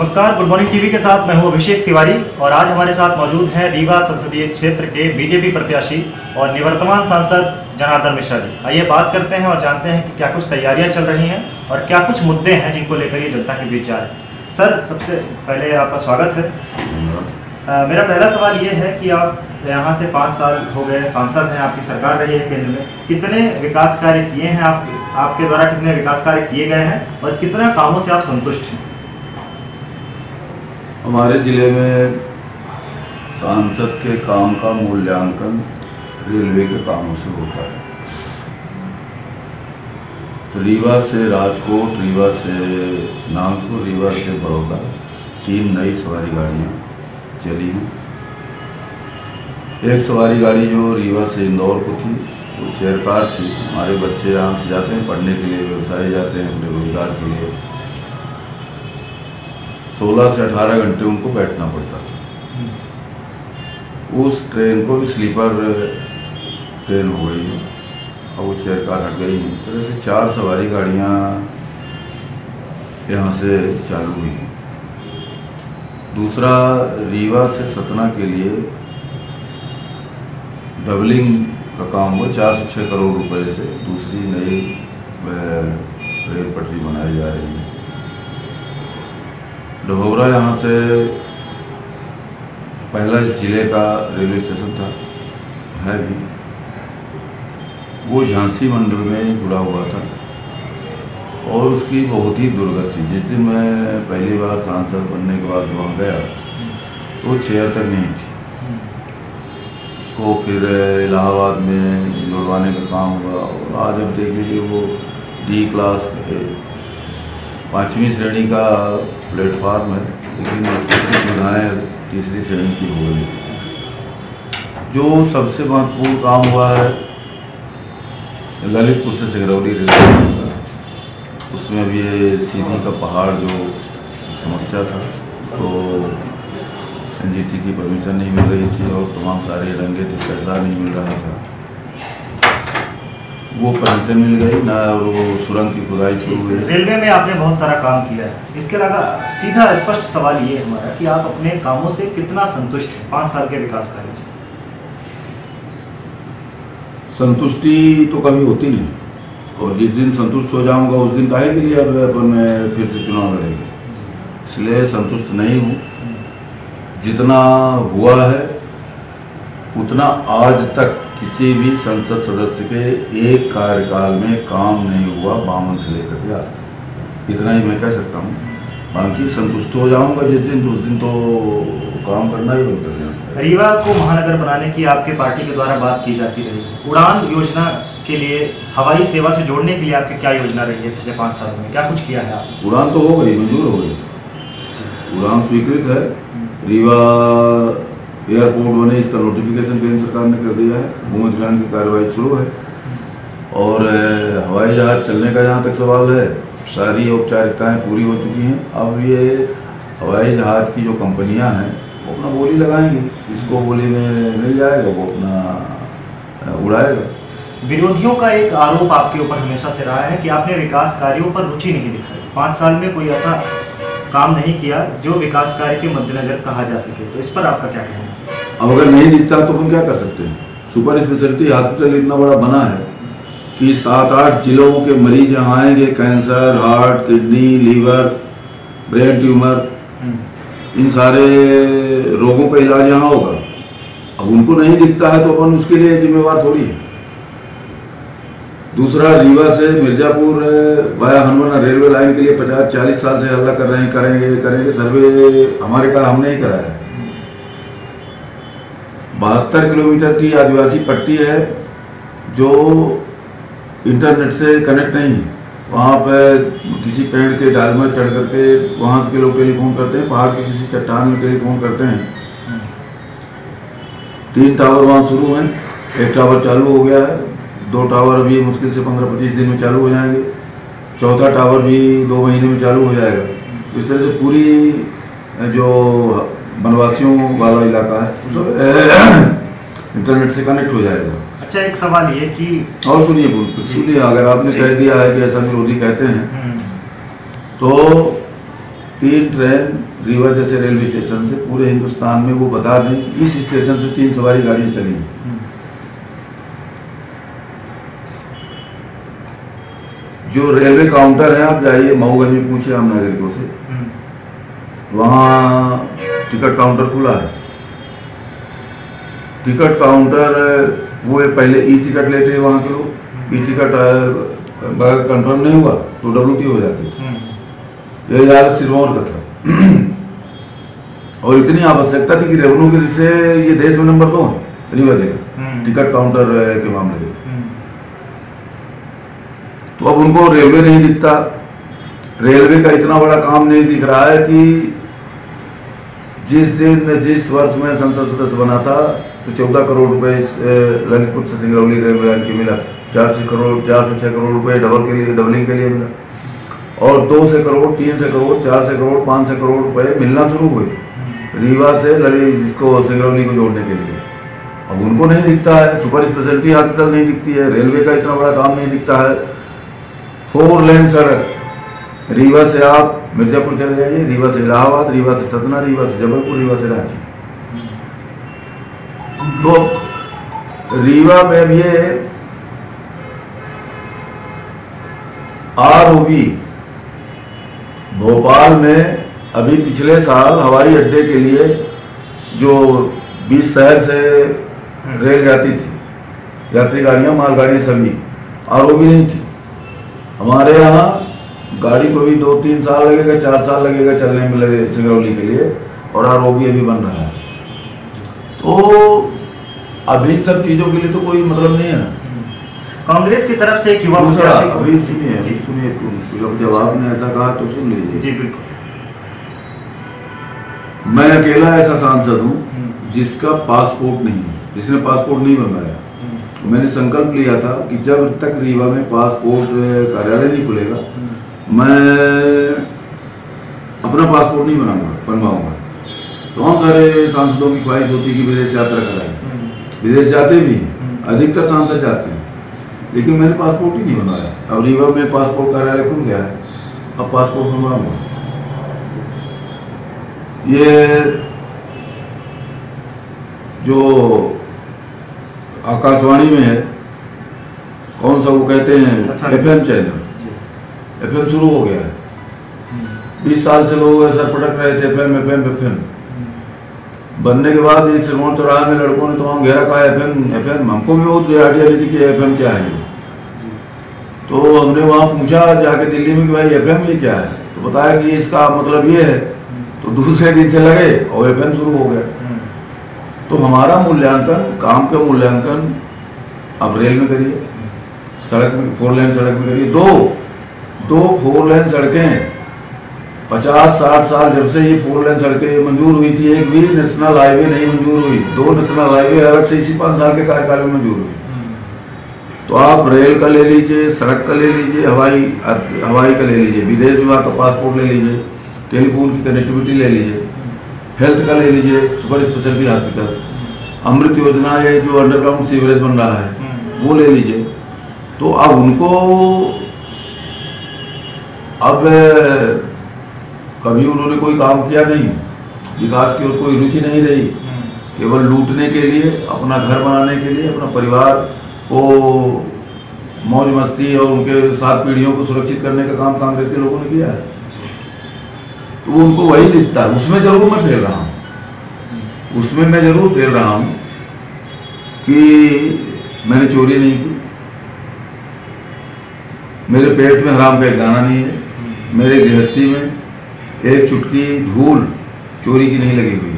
नमस्कार, good morning TV के साथ मैं हूं अभिषेक तिवारी और आज हमारे साथ मौजूद हैं रीवा संसदीय क्षेत्र के बीजेपी प्रत्याशी और निवर्तमान सांसद जनार्दन मिश्रा जी। आइए बात करते हैं और जानते हैं कि क्या कुछ तैयारियां चल रही हैं और क्या कुछ मुद्दे हैं जिनको लेकर ये जनता के बीच जा रहे हैं। सर, सबसे पहले आपका स्वागत है। मेरा पहला सवाल ये है कि आप यहाँ से 5 साल हो गए सांसद हैं, आपकी सरकार रही है केंद्र में, कितने विकास कार्य किए हैं आपके द्वारा कितने विकास कार्य किए गए हैं और कितना कामों से आप संतुष्ट हैं? हमारे ज़िले में सांसद के काम का मूल्यांकन रेलवे के कामों से होता है। रीवा से राजकोट, रीवा से नागपुर, रीवा से बड़ौदा 3 नई सवारी गाड़ियाँ चली हैं। एक सवारी गाड़ी जो रीवा से इंदौर को थी वो चेयर कार थी। हमारे बच्चे यहाँ से जाते हैं पढ़ने के लिए, व्यवसाय जाते हैं अपने रोजगार के लिए, 16 से 18 घंटे उनको बैठना पड़ता था। उस ट्रेन को भी स्लीपर ट्रेन हो गई है और वो चेयर कार हट गई है। इस तरह से 4 सवारी गाड़ियाँ यहाँ से चालू हुई हैं। दूसरा, रीवा से सतना के लिए डबलिंग का काम हुआ 406 करोड़ रुपए से दूसरी नई रेल पटरी बनाई जा रही है। डभौरा यहाँ से पहला इस जिले का रेलवे स्टेशन था, है भी, वो झांसी मंडल में जुड़ा हुआ था और उसकी बहुत ही दुर्गति। जिस दिन मैं पहली बार सांसद बनने के बाद वहाँ गया तो चेयर तक नहीं थी। उसको फिर इलाहाबाद में जुड़वाने का काम हुआ और आज अब देख लीजिए वो डी क्लास 5वीं श्रेणी का प्लेटफार्म है, लेकिन उसकी सुविधाएँ 3री श्रेणी की हो गई। जो सबसे महत्वपूर्ण काम हुआ है ललितपुर से सिंगरौली रेलवे का, उसमें अभी ये सीधी का पहाड़ जो समस्या था तो एनजीटी की परमिशन नहीं मिल रही थी और तमाम सारे रंगे थे, पैसा नहीं मिल रहा था, वो परमिशन मिल गई ना और वो सुरंग की खुदाई शुरू हुई। रेलवे में आपने बहुत सारा काम किया है, इसके अलावा सीधा स्पष्ट सवाल ये है हमारा कि आप अपने कामों से कितना संतुष्ट हैं 5 साल के विकास कार्य से? संतुष्टि तो कभी होती नहीं और जिस दिन संतुष्ट हो जाऊंगा उस दिन काहे के लिए अब अपन फिर से चुनाव लड़ेंगे, इसलिए संतुष्ट नहीं हूँ। जितना हुआ है उतना आज तक किसी भी संसद सदस्य के एक कार्यकाल में काम नहीं हुआ 52 से लेकर के आज तक। इतना ही मैं कह सकता हूँ। बाकी संतुष्ट हो जाऊंगा जिस दिन, उस दिन तो काम करना ही बंद कर देना। रीवा को महानगर बनाने की आपके पार्टी के द्वारा बात की जाती रही। उड़ान योजना के लिए हवाई सेवा से जोड़ने के लिए आपकी क्या योजना रही है पिछले 5 साल में, क्या कुछ किया है आपने? उड़ान तो हो गई, मंजूर हो गई, उड़ान स्वीकृत है। रीवा एयरपोर्ट बने इसका नोटिफिकेशन केंद्र सरकार ने कर दिया है, भूमि अधिग्रहण की कार्रवाई शुरू है और हवाई जहाज चलने का जहाँ तक सवाल है सारी औपचारिकताएं पूरी हो चुकी हैं। अब ये हवाई जहाज की जो कंपनियां हैं वो अपना बोली लगाएंगी, जिसको बोली में मिल जाएगा वो अपना उड़ाएगा। विरोधियों का एक आरोप आपके ऊपर हमेशा से रहा है कि आपने विकास कार्यों पर रुचि नहीं दिखाई, 5 साल में कोई ऐसा काम नहीं किया जो विकास कार्य के मद्देनजर कहा जा सके, तो इस पर आपका क्या कहना है? अब अगर नहीं दिखता तो अपन क्या कर सकते हैं? सुपर स्पेशलिटी हॉस्पिटल इतना बड़ा बना है कि 7-8 जिलों के मरीज यहाँ आएंगे, cancer, heart, kidney, liver, brain tumour, इन सारे रोगों का इलाज यहाँ होगा। अब उनको नहीं दिखता है तो अपन उसके लिए जिम्मेवार थोड़ी है। दूसरा, रीवा से मिर्जापुर वाया हनुमाना रेलवे लाइन के लिए 50-40 साल से हल्ला कर रहे हैं, करेंगे सर्वे हमारे का हमने ही कराया है। 72 किलोमीटर की आदिवासी पट्टी है जो इंटरनेट से कनेक्ट नहीं है। वहाँ पर किसी पेड़ के डाल में चढ़ करके वहाँ के लोग टेलीफोन करते हैं, पहाड़ के किसी चट्टान में टेलीफोन करते हैं। 3 टावर वहाँ शुरू हैं, 1 टावर चालू हो गया है, 2 टावर अभी मुश्किल से 15-25 दिन में चालू हो जाएंगे, 4था टावर भी 2 महीने में चालू हो जाएगा। इस तरह से पूरी जो वनवासियों वाला इलाका है इंटरनेट से कनेक्ट हो जाएगा। अच्छा, एक सवाल ये कि और सुनिए, अगर आपने कह दिया है कि ऐसा विरोधी कहते हैं तो 3 ट्रेन रीवा जैसे रेलवे स्टेशन से पूरे हिंदुस्तान में वो बता दें कि इस स्टेशन से 3 सवारी गाड़ियां चली। जो रेलवे काउंटर है, आप जाइए मऊगंज में पूछिए आम नागरिकों से, वहाँ टिकट काउंटर खुला है। टिकट काउंटर वो पहले ई टिकट लेते हैं वहाँ के लोग, ई टिकट अगर कंफर्म नहीं हुआ तो WT हो जाती। यही हालत सिरमौर का था। और इतनी आवश्यकता थी कि रेवेन्यू के से ये देश में नंबर 2 है रीवा जिला टिकट काउंटर के मामले में। तो अब उनको रेलवे नहीं दिखता, रेलवे का इतना बड़ा काम नहीं दिख रहा है कि जिस वर्ष में संसद सदस्य बना था तो 14 करोड़ रुपए ललितपुर से सिंगरौली रेलवे लाइन की मिला, 406 करोड़ रुपए डबलिंग के लिए मिला, और 200 करोड़ 300 करोड़ 400 करोड़ 500 करोड़ रुपए मिलना शुरू हुए रीवा से इसको सिंगरौली को जोड़ने के लिए। अब उनको नहीं दिखता है, सुपर स्पेशलिटी हॉस्पिटल नहीं दिखती है, रेलवे का इतना बड़ा काम नहीं दिखता है। 4 लेन सड़क, रीवा से आप मिर्जापुर चले जाइए, रीवा से इलाहाबाद, रीवा से सतना, रीवा से जबलपुर, रीवा से रांची। तो रीवा में ये ROB भोपाल में अभी पिछले साल हवाई अड्डे के लिए जो 20 शहर से रेल जाती थी, यात्री गाड़ियां, मालगाड़ियां, सभी ROB नहीं थी। हमारे यहाँ गाड़ी को भी 2-3 साल लगेगा, 4 साल लगेगा चलने में लगे सिंगरौली के लिए, और ROB अभी बन रहा है। तो अभी सब चीजों के लिए तो कोई मतलब नहीं है। कांग्रेस की तरफ से एक युवा अभी सुनिए, जब आपने ऐसा कहा तो सुन लीजिए। जी बिल्कुल। मैं अकेला ऐसा सांसद हूँ जिसका पासपोर्ट नहीं है, जिसने पासपोर्ट नहीं बनवाया। मैंने संकल्प लिया था कि जब तक रीवा में पासपोर्ट कार्यालय नहीं खुलेगा मैं अपना पासपोर्ट नहीं बनवाऊंगा। तो हम सारे सांसदों की ख्वाहिश होती कि विदेश यात्रा कराएं, विदेश जाते भी अधिकतर सांसद जाते हैं, लेकिन मैंने पासपोर्ट ही नहीं बनवाया। अब रीवा में पासपोर्ट कार्यालय खुल गया है, अब पासपोर्ट बनवाऊंगा। ये जो आकाशवाणी में है, कौन सा वो कहते हैं FM चैनल, FM शुरू हो गया है। 20 साल से लोग सर पटक रहे थे FM बनने के बाद इस सिरमौर चौराहे में लड़कों ने तो वहाँ घेरा कहा FM। हमको भी बहुत आइडिया नहीं थी कि FM क्या है। तो हमने वहाँ पूछा जाके दिल्ली में कि भाई FM ये क्या है, तो बताया कि इसका मतलब ये है। तो दूसरे दिन से लगे और FM शुरू हो गया। तो हमारा मूल्यांकन, काम का मूल्यांकन अब रेल में करिए, सड़क में 4 लेन सड़क में करिए। दो 4 लेन सड़कें 50-60 साल जब से ये 4 लेन सड़कें मंजूर हुई थी, एक भी नेशनल हाईवे नहीं मंजूर हुई। 2 नेशनल हाईवे अलग से इसी 5 साल के कार्यकाल में मंजूर हुई। तो आप रेल का ले लीजिए, सड़क का ले लीजिए, हवाई का ले लीजिए, विदेश विभाग का पासपोर्ट ले लीजिए, टेलीफोन की कनेक्टिविटी ले लीजिए, हेल्थ का ले लीजिए, सुपर स्पेशलिटी हॉस्पिटल, अमृत योजना, ये जो अंडरग्राउंड सीवरेज बन रहा है वो ले लीजिए। तो अब उनको अब कभी उन्होंने कोई काम किया नहीं, विकास की ओर कोई रुचि नहीं रही, केवल लूटने के लिए, अपना घर बनाने के लिए, अपना परिवार को मौज मस्ती और उनके 7 पीढ़ियों को सुरक्षित करने का काम कांग्रेस के लोगों ने किया है। तो उनको वही दिखता है। उसमें जरूर मैं फेल रहा हूँ, उसमें मैं जरूर फेल रहा हूँ कि मैंने चोरी नहीं की, मेरे पेट में हराम का एक दाना नहीं है, मेरे गृहस्थी में एक चुटकी धूल चोरी की नहीं लगी हुई।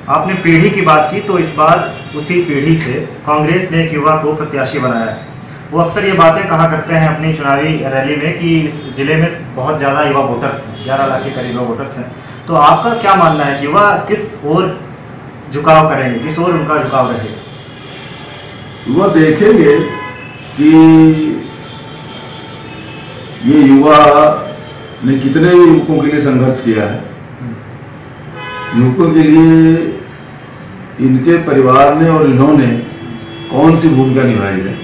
आपने पीढ़ी की बात की, तो इस बार उसी पीढ़ी से कांग्रेस ने एक युवा को प्रत्याशी बनाया है। वो अक्सर ये बातें कहा करते हैं अपनी चुनावी रैली में कि इस जिले में बहुत ज़्यादा युवा वोटर्स हैं, 11 लाख के करीब युवा वोटर्स हैं। तो आपका क्या मानना है कि युवा किस ओर झुकाव करेंगे, किस ओर उनका झुकाव रहेगा? युवा देखेंगे कि ये युवा ने कितने युवकों के लिए संघर्ष किया है, युवकों के लिए इनके परिवार ने और इन्होंने कौन सी भूमिका निभाई है,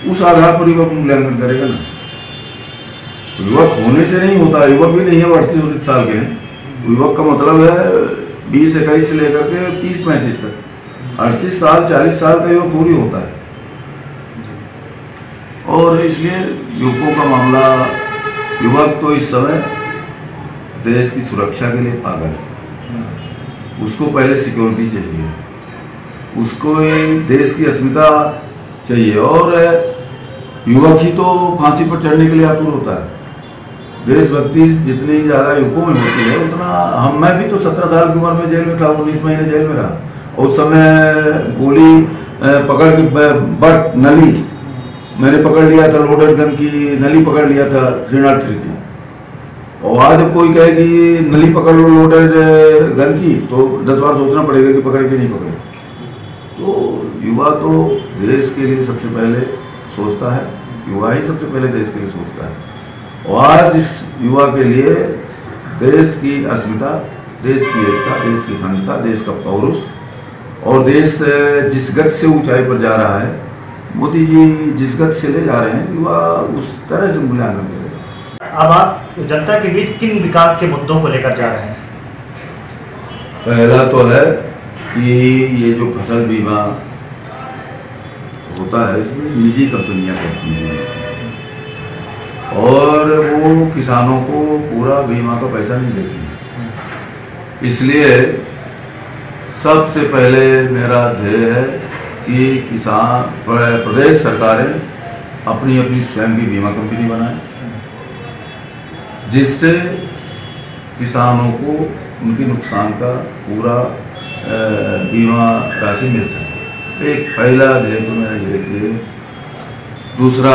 उस आधार पर युवक मूल्यांकन करेगा ना। युवक होने से नहीं होता, युवक भी नहीं है 38 साल के हैं, युवक का मतलब है 20-21 से लेकर के 30-35 तक। 38 साल 40 साल का युवक थोड़ी होता है। और इसलिए युवकों का मामला, युवक तो इस समय देश की सुरक्षा के लिए पागल है। उसको पहले सिक्योरिटी चाहिए, उसको देश की अस्मिता चाहिए। और युवक ही तो फांसी पर चढ़ने के लिए आतुर होता है। देशभक्ति जितनी ज़्यादा युवकों में होती है उतना मैं भी तो 17 साल की उम्र में जेल में था, 19 महीने जेल में रहा। उस समय गोली पकड़ के बट नली मैंने पकड़ लिया था, लोडेड गन की नली पकड़ लिया था 303 की। और आज जब कोई कहे कि नली पकड़ लो लोडेड गन की तो 10 बार सोचना पड़ेगा कि पकड़े कि नहीं पकड़े। तो युवा तो देश के लिए सबसे पहले सोचता है, युवा ही सबसे पहले देश के लिए सोचता है। और आज इस युवा के लिए देश की अस्मिता, देश की एकता, देश की अखंडता, देश का पौरुष और देश जिस गति से ऊंचाई पर जा रहा है, मोदी जी जिस गति से ले जा रहे हैं, युवा उस तरह से मूल्यांकन करेगा। अब आप जनता के बीच किन विकास के मुद्दों को लेकर जा रहे हैं? पहला तो है कि ये जो फसल बीमा होता है इसमें निजी कंपनियां करती हैं और वो किसानों को पूरा बीमा का पैसा नहीं देती। इसलिए सबसे पहले मेरा ध्येय है कि किसान प्रदेश सरकारें अपनी अपनी स्वयं की बीमा कंपनी बनाएं, जिससे किसानों को उनके नुकसान का पूरा बीमा राशि मिल सके। एक पहला ध्येय तो मेरा ये। दूसरा,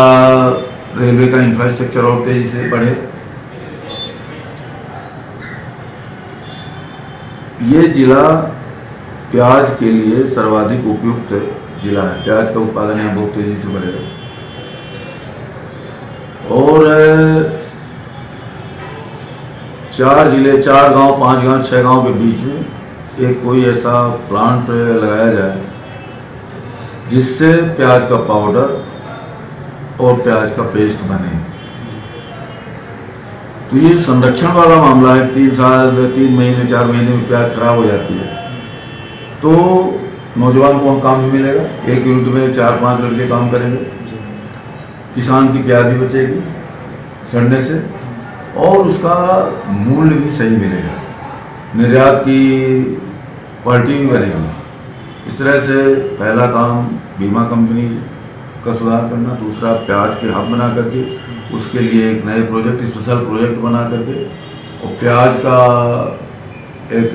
रेलवे का इंफ्रास्ट्रक्चर और तेजी से बढ़े। ये जिला प्याज के लिए सर्वाधिक उपयुक्त जिला है। प्याज का उत्पादन यहाँ बहुत तेजी से बढ़ेगा। और 4 जिले, 4 गांव, 5 गांव, 6 गांव के बीच में एक कोई ऐसा प्लांट लगाया जाए जिससे प्याज का पाउडर और प्याज का पेस्ट बने। तो ये संरक्षण वाला मामला है। 3 महीने 4 महीने में प्याज खराब हो जाती है तो नौजवान को काम भी मिलेगा। एक यूनिट में 4-5 लड़के काम करेंगे, किसान की प्याज भी बचेगी सड़ने से और उसका मूल्य भी सही मिलेगा, निर्यात की क्वालिटी भी बनेगी। इस तरह से पहला काम बीमा कंपनी का सुधार करना। दूसरा, प्याज के हब बना करके उसके लिए एक नए प्रोजेक्ट, स्पेशल प्रोजेक्ट बना करके और प्याज का एक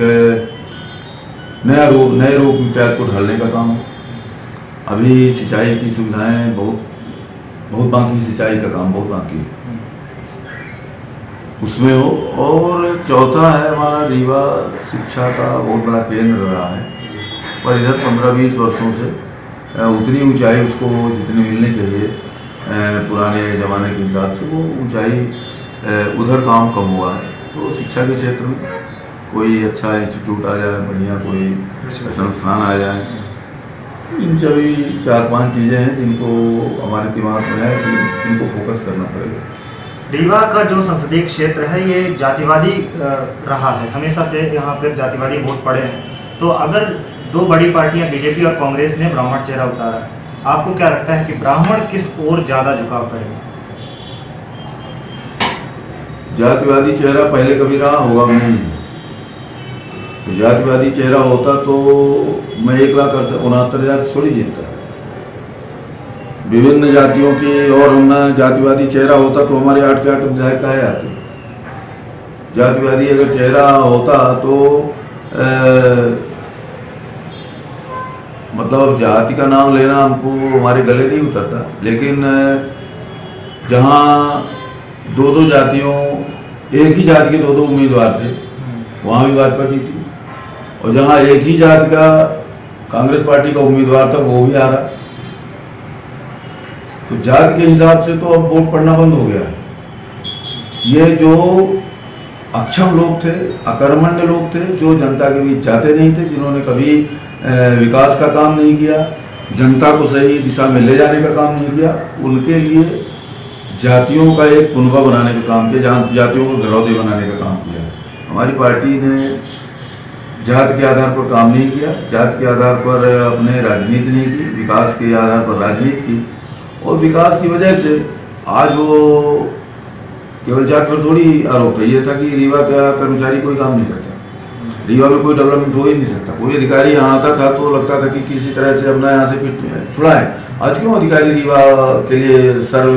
नए रूप में प्याज को ढालने का काम है। अभी सिंचाई की सुविधाएं बहुत बाकी, सिंचाई का काम बहुत बाकी है, उसमें हो। और चौथा है हमारा रीवा शिक्षा का बहुत बड़ा केंद्र रहा है, पर इधर 15-20 वर्षों से उतनी ऊंचाई उसको जितनी मिलनी चाहिए पुराने ज़माने के हिसाब से वो ऊंचाई उधर काम कम हुआ है। तो शिक्षा के क्षेत्र में कोई अच्छा इंस्टीट्यूट आ जाए, बढ़िया कोई संस्थान आ जाए। इन सभी 4-5 चीज़ें हैं जिनको हमारे दिमाग में है कि इनको फोकस करना पड़ेगा। रीवा का जो संसदीय क्षेत्र है ये जातिवादी रहा है, हमेशा से यहाँ पर जातिवादी वोट पड़े हैं। तो अगर 2 बड़ी पार्टियां बीजेपी और कांग्रेस ने ब्राह्मण चेहरा उतारा है, आपको क्या लगता है कि ब्राह्मण किस ओर ज़्यादा झुकाव करेगा? जातिवादी चेहरा पहले कभी रहा होगा नहीं। तो जातिवादी चेहरा होता तो मैं 1,69,000 थोड़ी जीतता। विभिन्न जातियों की और हम जातिवादी चेहरा होता तो हमारे 8 के 8 विधायक काहे आते। जातिवादी अगर चेहरा होता तो मतलब जाति का नाम लेना हमको हमारे गले नहीं उतरता। लेकिन जहाँ 2-2 जातियों, एक ही जाति के 2-2 उम्मीदवार थे, वहाँ भी भाजपा जीती। और जहाँ एक ही जाति का कांग्रेस पार्टी का उम्मीदवार था वो भी आ रहा। तो जाति के हिसाब से तो अब वोट पड़ना बंद हो गया है। ये जो अक्षम लोग थे, अकर्मण्य लोग थे, जो जनता के बीच जाते नहीं थे, जिन्होंने कभी विकास का काम नहीं किया, जनता को सही दिशा में ले जाने का काम नहीं किया, उनके लिए जातियों का एक कुनबा बनाने का काम किया, जातियों को घरौंदे बनाने का काम किया। हमारी पार्टी ने जात के आधार पर काम नहीं किया, जात के आधार पर अपने राजनीति नहीं की, विकास के आधार पर राजनीति की। और विकास की वजह से आज वो केवल जात पर थोड़ी आरोप था, ये था कि रीवा का कर्मचारी कोई काम नहीं करता, रीवा में कोई डेवलपमेंट हो ही नहीं सकता। कोई अधिकारी यहाँ आता था तो लगता था कि किसी तरह से अपना यहाँ से फिट छुड़ाए। आज क्यों अधिकारी रीवा के लिए सर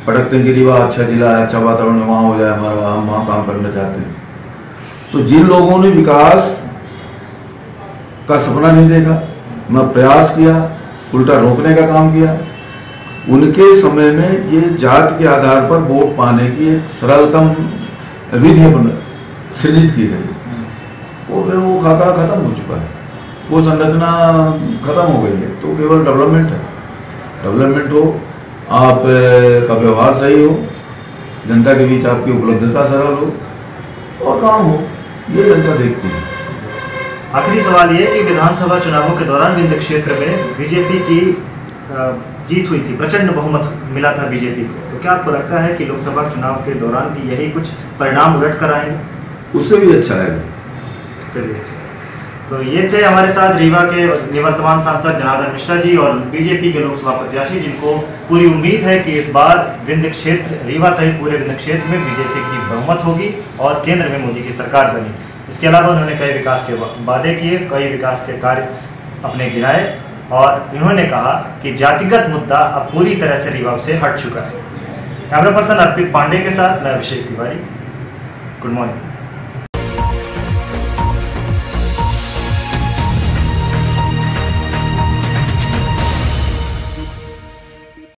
पटकते हैं कि रीवा अच्छा जिला है, अच्छा वातावरण वहाँ हो जाए हमारा, हम वहाँ काम करना चाहते हैं। तो जिन लोगों ने विकास का सपना नहीं देखा, न प्रयास किया, उल्टा रोकने का काम किया, उनके समय में ये जात के आधार पर वोट पाने की एक सरलतम विधि सृजित की गई। वो खाका खत्म हो चुका है, वो संरचना खत्म हो गई है। तो केवल डेवलपमेंट है, डेवलपमेंट हो, आप का व्यवहार सही हो, जनता के बीच आपकी उपलब्धता सरल हो और काम हो, ये जनता देखती है। आखिरी सवाल ये कि विधानसभा चुनावों के दौरान विंध्य क्षेत्र में बीजेपी की जीत हुई थी, प्रचंड बहुमत मिला था बीजेपी को, तो क्या आपको लगता है कि लोकसभा चुनाव के दौरान भी यही कुछ परिणाम उलट कर आएंगे? उससे भी अच्छा है। चलिए, तो ये थे हमारे साथ रीवा के निवर्तमान सांसद जनार्दन मिश्रा जी और बीजेपी के लोकसभा प्रत्याशी, जिनको पूरी उम्मीद है कि इस बार विंध्य क्षेत्र, रीवा सहित पूरे विंध्य क्षेत्र में बीजेपी की बहुमत होगी और केंद्र में मोदी की सरकार बनी। इसके अलावा उन्होंने कई विकास के वादे किए, कई विकास के कार्य अपने गिनाए और इन्होंने कहा कि जातिगत मुद्दा अब पूरी तरह से रीवा से हट चुका है। कैमरा पर्सन अर्पित पांडे के साथ मैं अभिषेक तिवारी, गुड मॉर्निंग।